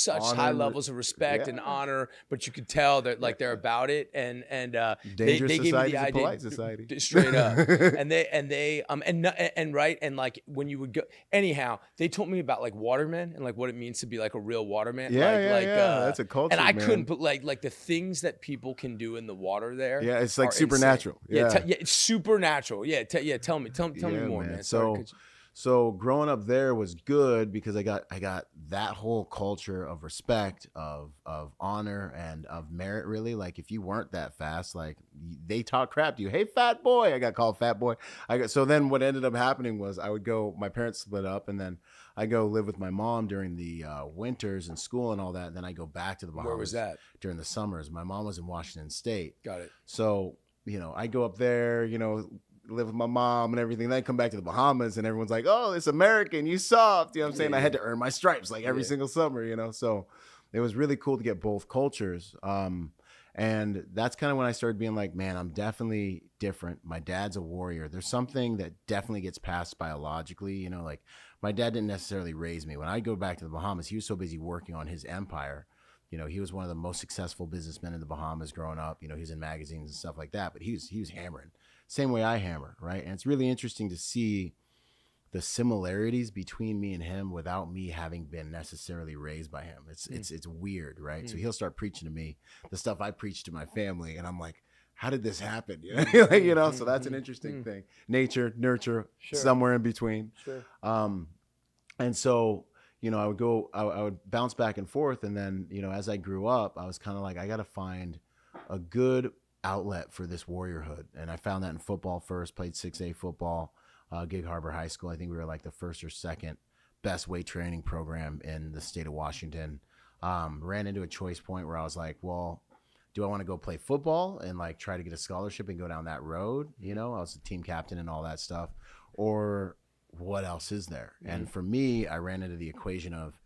such honor high levels of respect and honor, but you could tell that like they're about it, and dangerous they gave me society the is a idea polite society. straight up, and right, and like when you would go, anyhow, they told me about like watermen and like what it means to be like a real waterman. That's a culture, and I man. couldn't put like the things that people can do in the water there. Yeah, it's like are supernatural. insane. It's supernatural. Tell me more, man. So growing up there was good because I got that whole culture of respect, of honor, and of merit. Really, like if you weren't that fast, like they talk crap to you. Hey, fat boy! I got called fat boy. So then what ended up happening was I would go. My parents split up, and then I go live with my mom during the winters and school and all that. And then I go back to the Bahamas. Where was that? During the summers. My mom was in Washington State. Got it. So I go up there. Live with my mom and everything. Then I come back to the Bahamas and everyone's like, oh, it's American, you soft. You know what I'm saying? I had to earn my stripes like every single summer, So it was really cool to get both cultures. And that's kind of when I started being like, man, I'm definitely different. My dad's a warrior. There's something that definitely gets passed biologically, like my dad didn't necessarily raise me. When I go back to the Bahamas, he was so busy working on his empire. He was one of the most successful businessmen in the Bahamas growing up. He was in magazines and stuff like that, but he was hammering. Same way I hammer, right? And it's really interesting to see the similarities between me and him without me having been necessarily raised by him. It's weird, right? So he'll start preaching to me the stuff I preach to my family, and I'm like, how did this happen? So that's an interesting thing. Nature, nurture, somewhere in between. Sure. And so, I would bounce back and forth, and then, as I grew up, I was kind of like, I got to find a good outlet for this warriorhood, and I found that in football first. Played 6A football, Gig Harbor High School. I think we were like the first or second best weight training program in the state of Washington. Ran into a choice point where I was like, well, do I want to go play football and like try to get a scholarship and go down that road? I was the team captain and all that stuff, or what else is there? And for me, I ran into the equation of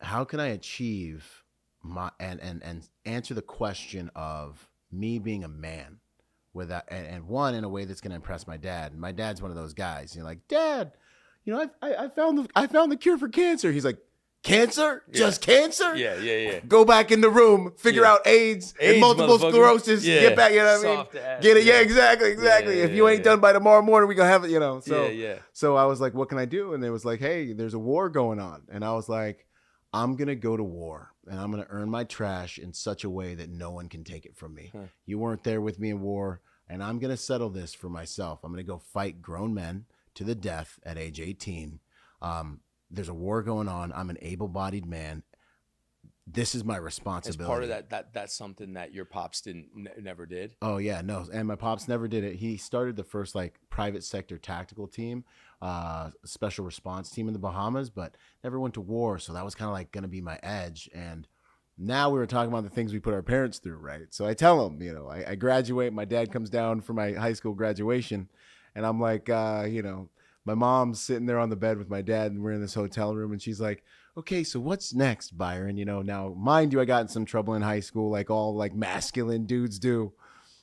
how can I achieve my and answer the question of me being a man without, and one, in a way that's going to impress my dad. And my dad's one of those guys, like, Dad, I found the cure for cancer. He's like, cancer? Just cancer? Yeah. Go back in the room, figure out AIDS and multiple sclerosis. Get back, Soft ass. Get it? Yeah, exactly. If you ain't done by tomorrow morning, we gonna have it, So So I was like, what can I do? And it was like, hey, there's a war going on. And I was like, I'm going to go to war, and I'm going to earn my trash in such a way that no one can take it from me. You weren't there with me in war, and I'm going to settle this for myself. I'm going to go fight grown men to the death at age 18. There's a war going on. I'm an able-bodied man. This is my responsibility. As part of that's something that your pops never did? Oh, yeah, no. And my pops never did it. He started the first private sector tactical team, special response team in the Bahamas, but never went to war. So that was kind of going to be my edge. And now we were talking about the things we put our parents through, right? So I tell them, I graduate. My dad comes down for my high school graduation, and I'm like, my mom's sitting there on the bed with my dad, and we're in this hotel room, and she's like, okay, so what's next, Byron? Now, mind you, I got in some trouble in high school, like all masculine dudes do.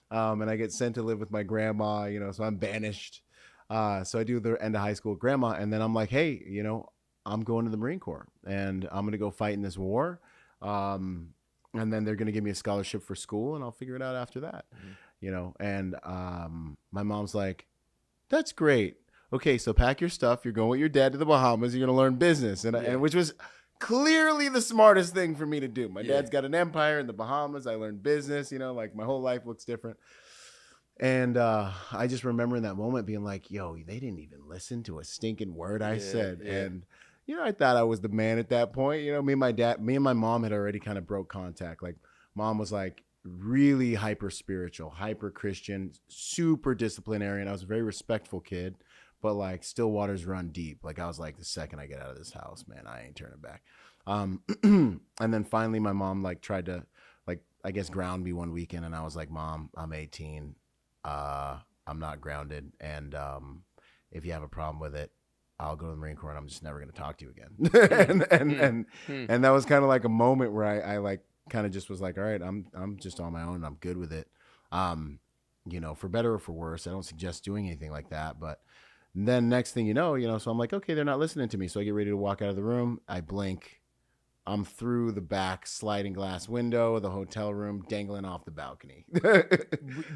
And I get sent to live with my grandma, so I'm banished. So I do the end of high school with grandma. And then I'm like, hey, I'm going to the Marine Corps, and I'm going to go fight in this war. And then they're going to give me a scholarship for school, and I'll figure it out after that, And my mom's like, that's great. Okay, so pack your stuff. You're going with your dad to the Bahamas. You're going to learn business, and which was clearly the smartest thing for me to do. My dad's got an empire in the Bahamas. I learned business. My whole life looks different. And I just remember in that moment being like, yo, they didn't even listen to a stinking word I said. Yeah. And I thought I was the man at that point. Me and my mom had already kind of broke contact. Like, mom was like really hyper spiritual, hyper Christian, super disciplinarian. I was a very respectful kid. But still waters run deep. I was like, the second I get out of this house, man, I ain't turning back. And then finally my mom tried to I guess ground me one weekend, and I was like, Mom, I'm 18. I'm not grounded. And if you have a problem with it, I'll go to the Marine Corps, and I'm just never going to talk to you again. and that was kind of like a moment where I kind of just was like, all right, I'm just on my own, and I'm good with it. For better or for worse. I don't suggest doing anything like that, but then next thing so I'm like, okay, they're not listening to me. So I get ready to walk out of the room. I blink. I'm through the back sliding glass window of the hotel room, dangling off the balcony.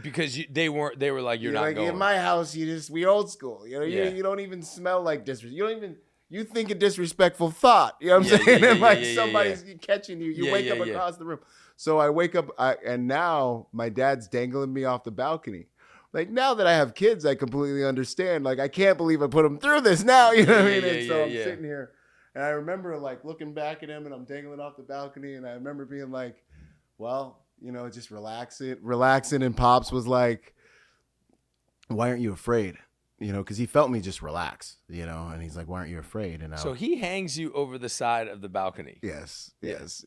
Because they were like, you're not like, going. in my house, we old school. You know, Yeah. you don't even smell like disrespect. You think a disrespectful thought. You know what I'm saying? And like somebody's catching you. You wake up across the room. So I wake up, and now my dad's dangling me off the balcony. Like, now that I have kids, I completely understand. Like, I can't believe I put them through this now. You know what I mean? And so I'm sitting here, and I remember like looking back at him, and I'm dangling off the balcony, and I remember being like, well, you know, just relaxing. And Pops was like, why aren't you afraid? You know, because he felt me just relax, you know, and he's like, why aren't you afraid? And so he hangs you over the side of the balcony. Yes.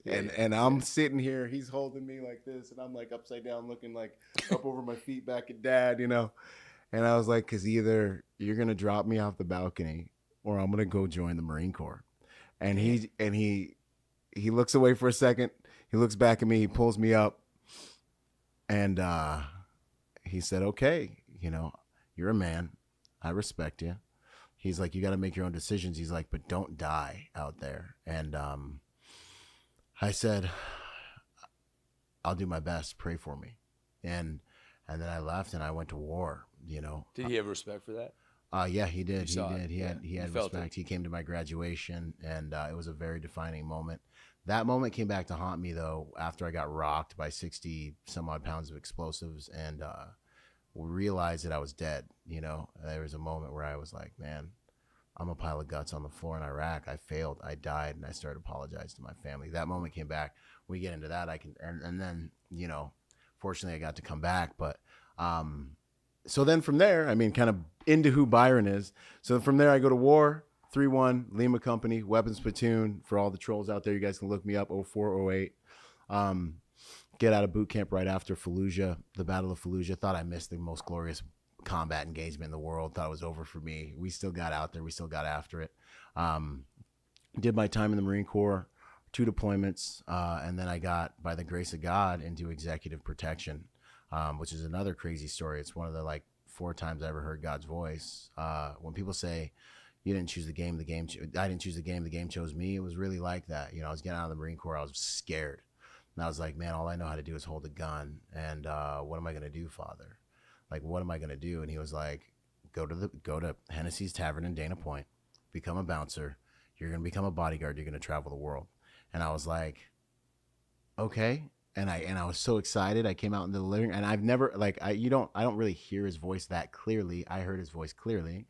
And I'm sitting here, he's holding me like this, and I'm like upside down looking like up over my feet back at Dad, you know. And I was like, because either you're going to drop me off the balcony or I'm going to go join the Marine Corps. And he looks away for a second. He looks back at me. He pulls me up. And he said, okay, you know, you're a man. I respect you. He's like, you got to make your own decisions. He's like, but don't die out there. And I said, I'll do my best. Pray for me. And then I left and I went to war, you know. Did he have respect for that? Yeah, he did. He did. He had felt respect. it. He came to my graduation, and it was a very defining moment. That moment came back to haunt me, though, after I got rocked by 60 some odd pounds of explosives and realized that I was dead. You know, there was a moment where I was like, man, I'm a pile of guts on the floor in Iraq. I failed. I died. And I started apologizing to my family. That moment came back. We get into that. And then, you know, fortunately I got to come back. But so then from there, I mean, kind of into who Byron is. So from there I go to war, 3-1, Lima Company, weapons platoon. For all the trolls out there, you guys can look me up, 04, 08. Get out of boot camp right after Fallujah, the Battle of Fallujah. Thought I missed the most glorious combat engagement in the world. Thought it was over for me. We still got out there. We still got after it. Did my time in the Marine Corps, 2 deployments, and then I got, by the grace of God, into executive protection, which is another crazy story. It's one of the like 4 times I ever heard God's voice. When people say, you didn't choose the game, I didn't choose the game chose me. It was really like that. You know, I was getting out of the Marine Corps. I was scared. And I was like, man, all I know how to do is hold a gun. And what am I going to do, Father? Like, what am I going to do? And he was like, go to Hennessy's Tavern in Dana Point, become a bouncer. You're going to become a bodyguard. You're going to travel the world. And I was like, okay. And I was so excited. I came out into the living room, and I've never, like, I don't really hear his voice that clearly. I heard his voice clearly.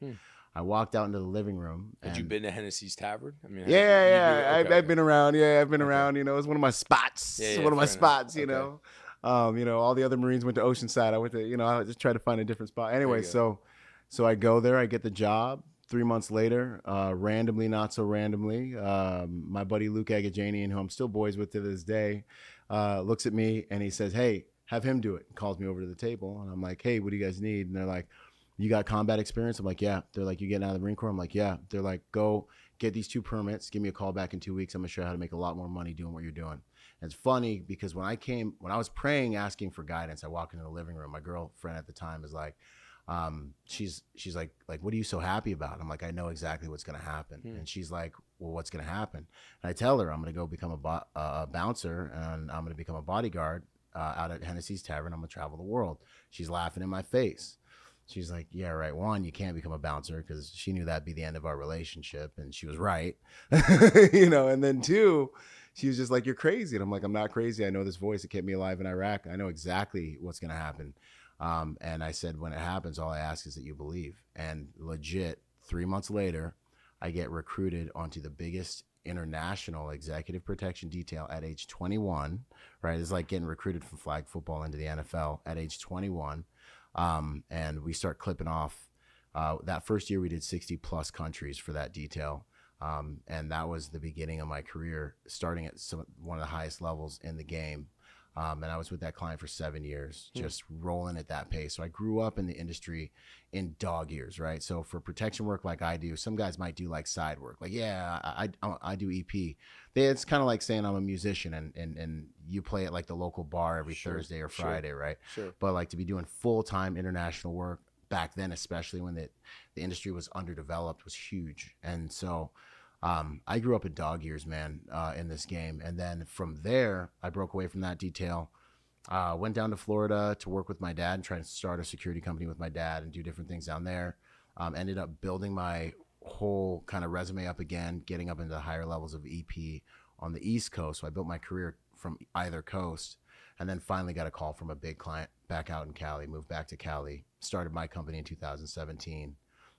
I walked out into the living room. Had you been to Hennessy's Tavern? I mean, I've been around. Yeah, I've been around. You know, it's one of my spots. One of my spots. You know, all the other Marines went to Oceanside. I went to, you know, I just tried to find a different spot. Anyway, so I go there. I get the job. 3 months later, randomly, not so randomly, my buddy Luke Agajanian, who I'm still boys with to this day, looks at me and he says, "Hey, have him do it." And calls me over to the table, and I'm like, "Hey, what do you guys need?" And they're like, "You got combat experience?" I'm like, "Yeah." They're like, "You getting out of the Marine Corps?" I'm like, "Yeah." They're like, "Go get these 2 permits. Give me a call back in 2 weeks. I'm gonna show you how to make a lot more money doing what you're doing." And it's funny because when I was praying, asking for guidance, I walk into the living room. My girlfriend at the time is like, she's like, "What are you so happy about?" I'm like, "I know exactly what's gonna happen." And she's like, "Well, what's gonna happen?" And I tell her, "I'm gonna go become a bouncer, and I'm gonna become a bodyguard out at Hennessy's Tavern. I'm gonna travel the world." She's laughing in my face. She's like, "Yeah, right. 1, you can't become a bouncer," because she knew that'd be the end of our relationship, and she was right. You know. And then 2, she was just like, "You're crazy." And I'm like, "I'm not crazy. I know this voice. It kept me alive in Iraq. I know exactly what's gonna happen." And I said, "When it happens, all I ask is that you believe." And legit, 3 months later, I get recruited onto the biggest international executive protection detail at age 21. Right, it's like getting recruited from flag football into the NFL at age 21. And we start clipping off. That first year we did 60 plus countries for that detail. And that was the beginning of my career, starting at one of the highest levels in the game. And I was with that client for 7 years, just rolling at that pace. So I grew up in the industry in dog years, right? So for protection work like I do, some guys might do like side work. Like, yeah, I do EP. It's kind of like saying I'm a musician and you play at like the local bar every Thursday or Friday, right? Sure. But like to be doing full-time international work back then, especially when the industry was underdeveloped, was huge. And so I grew up in dog years, man, in this game. And then from there, I broke away from that detail. Went down to Florida to work with my dad and try to start a security company with my dad and do different things down there. Ended up building my whole kind of resume up again, getting up into the higher levels of EP on the East Coast. So I built my career from either coast, and then finally got a call from a big client back out in Cali, moved back to Cali, started my company in 2017.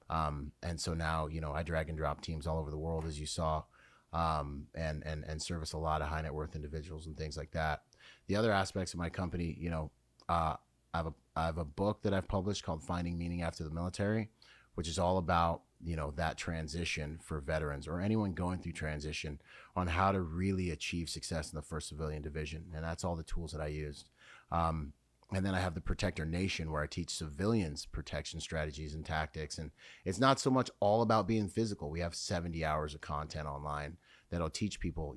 And so now, I drag and drop teams all over the world, as you saw, and service a lot of high net worth individuals and things like that. The other aspects of my company, I have a book that I've published called Finding Meaning After the Military, which is all about, that transition for veterans or anyone going through transition on how to really achieve success in the 1st Civilian Division. And that's all the tools that I used. And then I have the Protector Nation, where I teach civilians protection strategies and tactics. And it's not so much all about being physical. We have 70 hours of content online that'll teach people,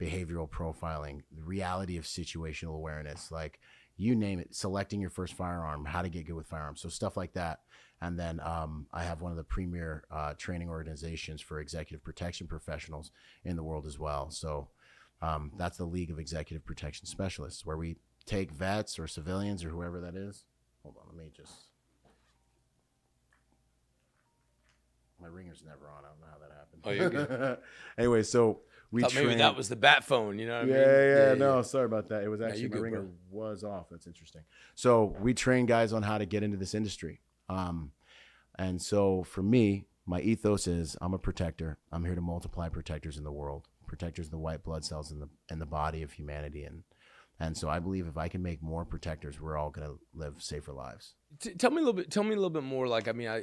behavioral profiling, the reality of situational awareness, like you name it, selecting your first firearm, how to get good with firearms. So stuff like that. And then I have one of the premier training organizations for executive protection professionals in the world as well. So that's the League of Executive Protection Specialists, where we take vets or civilians or whoever that is. Hold on, let me just. My ringer's never on. I don't know how that happened. Oh, you're good. Anyway, so we thought maybe that was the bat phone. You know what I mean? Yeah. No, sorry about that. It was actually my good, ringer bro. was off. That's interesting. So we train guys on how to get into this industry. And so for me, my ethos is I'm a protector. I'm here to multiply protectors in the world, protectors of the white blood cells in the body of humanity. And so I believe if I can make more protectors, we're all going to live safer lives. Tell me a little bit more. Like, tell me a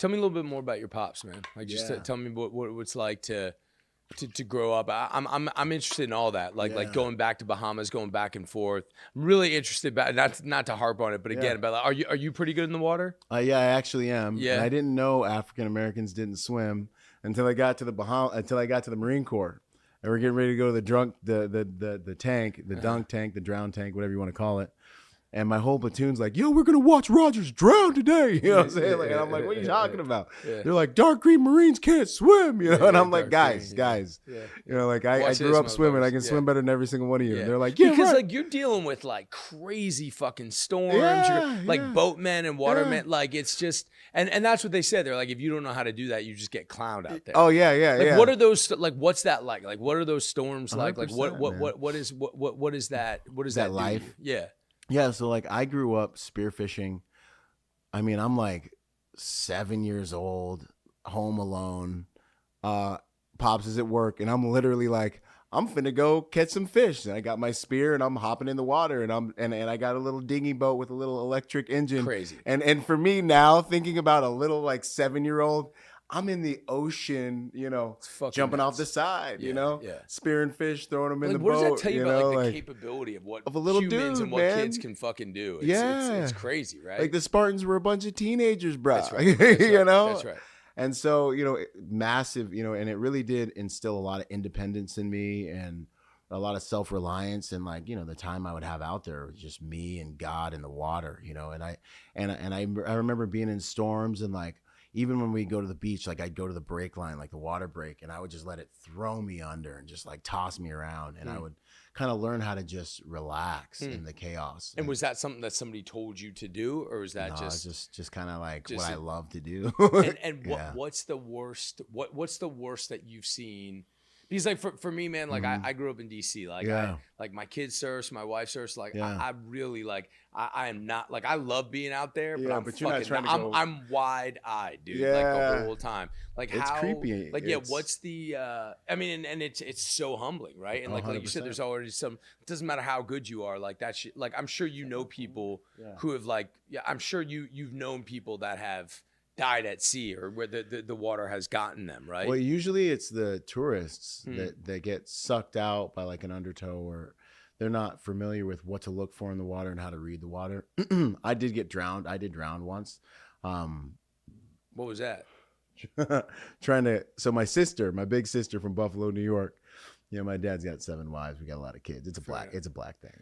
little bit more about your pops, man. Like, just tell me what it's like to grow up. I'm interested in all that. Like going back to Bahamas, going back and forth. I'm really interested. Not to harp on it, but again, about like, are you pretty good in the water? Yeah, I actually am. Yeah. And I didn't know African Americans didn't swim until I got to the Marine Corps. And we're getting ready to go to the tank, the dunk tank, the drown tank, whatever you want to call it. And my whole platoon's like, yo, we're going to watch Rodgers drown today. You know what I'm saying? And I'm like, what are you talking about? Yeah. They're like, dark green Marines can't swim. And I'm like, guys. I grew up swimming. I can swim better than every single one of you. And they're like, yeah, because like you're dealing with like crazy fucking storms, like boatmen and watermen. Like it's just, and that's what they said. They're like, if you don't know how to do that, you just get clowned out there. Oh yeah. Like what are those, like what's that like? Like what are those storms like? Like what is that? What is that life? Yeah. Yeah, so like I grew up spearfishing. I mean, I'm like 7 years old, home alone. Pops is at work, and I'm literally like, I'm finna go catch some fish. And I got my spear, and I'm hopping in the water, and I got a little dinghy boat with a little electric engine. Crazy. And for me now, thinking about a little like 7-year-old, I'm in the ocean, jumping off the side, spearing fish, throwing them in the boat. What does that tell you about like the capability of what a little humans dude, and what kids can fucking do? It's crazy, right? Like the Spartans were a bunch of teenagers, bro. That's right. That's right. And so, massive, and it really did instill a lot of independence in me and a lot of self-reliance. And like, the time I would have out there was just me and God in the water, and I remember being in storms and like, even when we go to the beach, like I'd go to the break line, like the water break, and I would just let it throw me under and just like toss me around. And I would kind of learn how to just relax in the chaos. And was that something that somebody told you to do, or was that just kind of like what I love to do? What's the worst? What's the worst that you've seen? Because like for me, man, like I grew up in DC. Like like my kids surfs, my wife surfs. Like I really like I am not like I love being out there, but you're not trying to go. I'm wide eyed, dude. Like the whole time. Like it's how creepy. Like what's the? I mean, and it's so humbling, right? And like you said, there's already some. It doesn't matter how good you are. Like that shit. Like I'm sure you know people who have like I'm sure you've known people that have died at sea or where the water has gotten them, right? Well, usually it's the tourists that get sucked out by like an undertow, or they're not familiar with what to look for in the water and how to read the water. I did get drowned. I did drown once. What was that? So my big sister from Buffalo, New York. My dad's got 7 wives. We got a lot of kids. It's a black thing.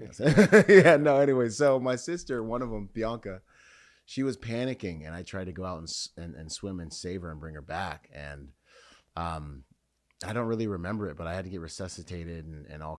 Anyway, so my sister, one of them, Bianca, she was panicking, and I tried to go out and swim and save her and bring her back. And I don't really remember it, but I had to get resuscitated and all